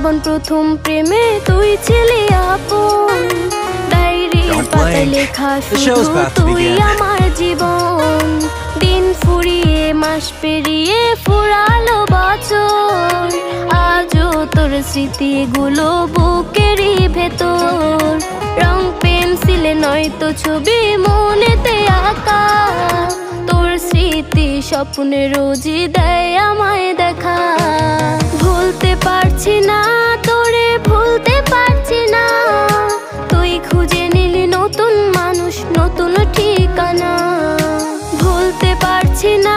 জীবন প্রথম প্রেমে তুই ছিলি আপন, ডায়েরি পাতায় লেখা শুধু তুই আমার জীবন। দিন ফুরিয়ে মাস পেরিয়ে ফুরালো বছর, আজও তোর স্মৃতিগুলো বুকেরই ভেতর। রং পেন্সিলে নয়তো ছবি মনেতে আঁকা, তোর স্মৃতি স্বপ্নে রোজই দেয় আমায় দেখা। ভুলতে পারছি না তোরে, ভুলতে পারছি না, তুই খুঁজে নিলি নতুন মানুষ, নতুন ঠিকানা। ভুলতে পারছি না